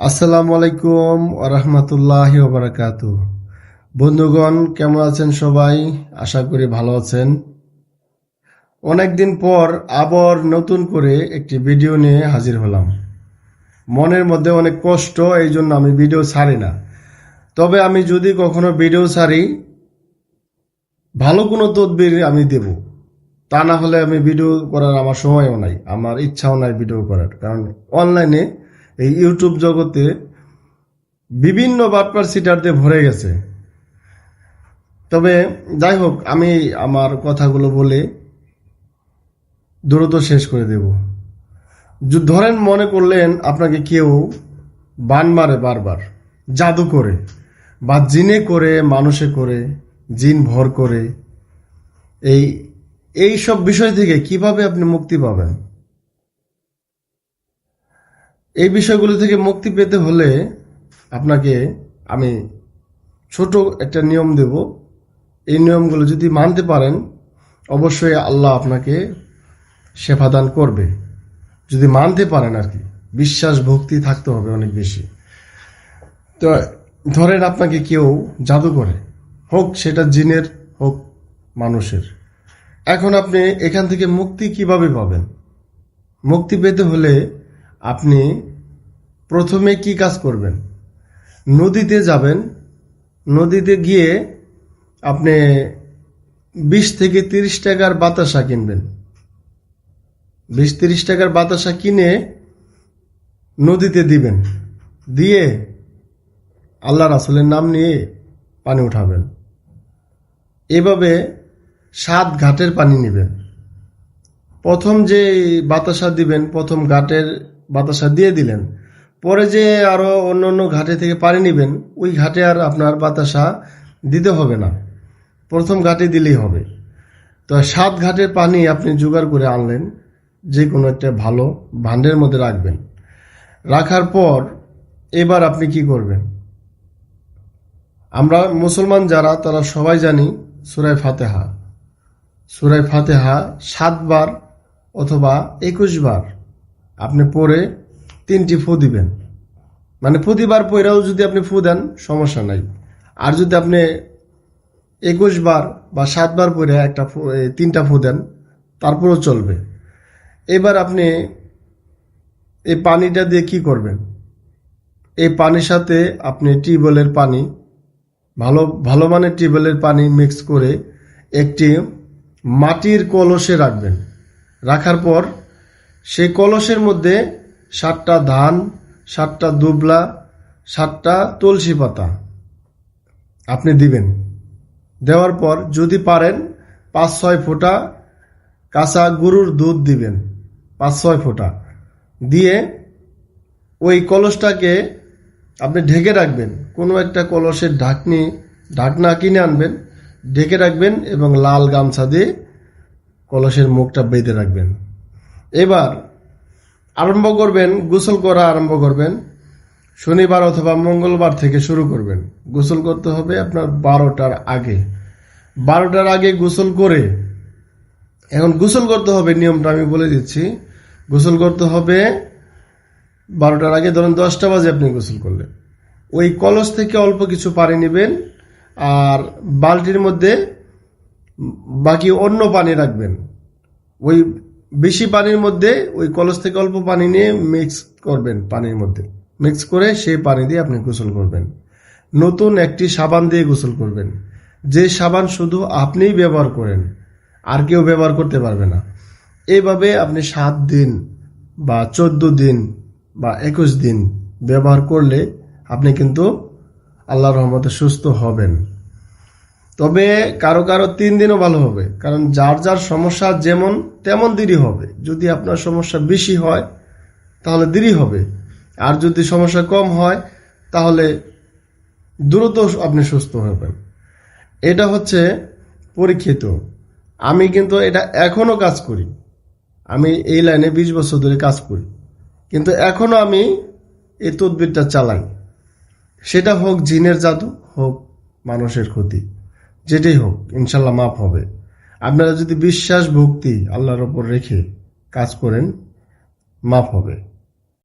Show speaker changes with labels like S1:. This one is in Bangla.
S1: আসসালামু আলাইকুম ওয়া রাহমাতুল্লাহি ওয়া বারাকাতুহু। বন্ধুগণ, কেমন আছেন সবাই? আশা করি ভালো আছেন। অনেকদিন পর আবার নতুন করে একটি ভিডিও নিয়ে হাজির হলাম। মনের মধ্যে অনেক কষ্ট, এই জন্য আমি ভিডিও ছাড়ি না। তবে আমি যদি কখনো ভিডিও ছাড়ি, ভালো কোনো তদবির আমি দেব। তা না হলে আমি ভিডিও করার আমার সময়ও নাই, আমার ইচ্ছাও নাই ভিডিও করার। কারণ অনলাইনে এই ইউটিউব জগতে বিভিন্ন বাটপার সিটারদের ভরে গেছে। তবে যাই হোক, আমি আমার কথাগুলো বলে দ্রুত শেষ করে দেব। ধরেন, মনে করলেন আপনাকে কেউ বান মারে বারবার, জাদু করে বা জিনে করে, মানুষে করে, জিন ভর করে, এই এই সব বিষয় থেকে কিভাবে আপনি মুক্তি পাবেন? এই বিষয়গুলো থেকে মুক্তি পেতে হলে আপনাকে আমি ছোট একটা নিয়ম দেব। এই নিয়মগুলো যদি মানতে পারেন, অবশ্যই আল্লাহ আপনাকে সেবা দান করবে। যদি মানতে পারেন আর কি, বিশ্বাস ভক্তি থাকতে হবে অনেক বেশি। তো ধরেন আপনাকে কেউ জাদু করে, হোক সেটা জিনের হোক মানুষের। এখন আপনি এখান থেকে মুক্তি কিভাবে পাবেন? মুক্তি পেতে হলে আপনি প্রথমে কি কাজ করবেন? নদীতে যাবেন। নদীতে গিয়ে আপনি 20 থেকে 30 টাকার বাতাসা কিনবেন। 20-30 টাকার বাতাসা কিনে নদীতে দিবেন। দিয়ে আল্লাহ রাসূলের নাম নিয়ে পানি উঠাবেন। এভাবে 7 ঘাটের পানি নেবেন। প্রথম যে বাতাসা দিবেন, প্রথম ঘাটের বাতাসা দিয়ে দিলেন। পরে যে আরো অন্য অন্য ঘাটে থেকে পানি নেবেন, ওই ঘাটে আর আপনার বাতাসা দিতে হবে না, প্রথম ঘাটে দিলেই হবে। তো 7 ঘাটের পানি আপনি জোগাড় করে আনলেন, যে কোনো একটা ভালো ভান্ডের মধ্যে রাখবেন। রাখার পর এবার আপনি কি করবেন? আমরা মুসলমান যারা, তারা সবাই জানি সূরা ফাতিহা। সূরা ফাতিহা 7 বার অথবা 21 বার আপনি পড়ে 3টি ফু দিবেন। মানে প্রতিবার পড়াও যদি আপনি ফু দেন সমস্যা নাই। আর যদি আপনি 21 বার বা 7 বার পড়ে 3টা ফু দেন, তারপরেও চলবে। এবার আপনি এই পানিটা দিয়ে কি করবেন? এই পানির সাথে আপনি টিউবওয়েলের পানি, ভালো ভালো মানের টিউবওয়েলের পানি মিক্স করে একটি মাটির কলসে রাখবেন। রাখার পর সেই কলসের মধ্যে 7টা ধান, 7টা দুবলা, 7টা তুলসী পাতা আপনি দিবেন। দেওয়ার পর যদি পারেন 5-6 ফোঁটা কাঁচা গরুর দুধ দিবেন, 5-6 ফোঁটা দিয়ে ওই কলসটাকে আপনি ঢেকে রাখবেন। কোনো একটা কলসের ঢাকনা কিনে আনবেন, ঢেকে রাখবেন এবং লাল গামছা দিয়ে কলসের মুখটা বেঁধে রাখবেন। এবার আরম্ভ করবেন, গোসল করা আরম্ভ করবেন। শনিবার অথবা মঙ্গলবার থেকে শুরু করবেন। গোসল করতে হবে আপনার 12টার আগে। 12টার আগে গোসল করে, এখন গোসল করতে হবে, নিয়মটা আমি বলে দিচ্ছি। গোসল করতে হবে 12টার আগে। ধরুন 10টা বাজে আপনি গোসল করলেন, ওই কলস থেকে অল্প কিছু পানি নেবেন আর বালতির মধ্যে বাকি অন্য পানি রাখবেন। ওই বেশি পানির মধ্যে ওই কলস থেকে অল্প পানি নিয়ে মিক্স করবেন, পানির মধ্যে মিক্স করে সেই পানি দিয়ে আপনি গোসল করবেন। নতুন একটি সাবান দিয়ে গোসল করবেন, যে সাবান শুধু আপনিই ব্যবহার করেন, আর কেউ ব্যবহার করতে পারবে না। এইভাবে আপনি 7 দিন বা 14 দিন বা 21 দিন ব্যবহার করলে আপনি কিন্তু আল্লাহর রহমতে সুস্থ হবেন। তবে কারো কারো 3 দিনও ভালো হবে, কারণ যার যার সমস্যা যেমন তেমন দেরি হবে। যদি আপনার সমস্যা বেশি হয় তাহলে দেরি হবে, আর যদি সমস্যা কম হয় তাহলে দ্রুত আপনি সুস্থ হবেন। এটা হচ্ছে পরীক্ষিত। আমি কিন্তু এটা এখনো কাজ করি। আমি এই লাইনে 20 বছর ধরে কাজ করি, কিন্তু এখনো আমি এই তদবিরটা চালাই। সেটা হোক জিনের জাদু, হোক মানুষের ক্ষতি, যেটাই হোক ইনশাল্লাহ মাফ হবে। আপনারা যদি বিশ্বাস ভক্তি আল্লাহর ওপর রেখে কাজ করেন, মাফ হবে।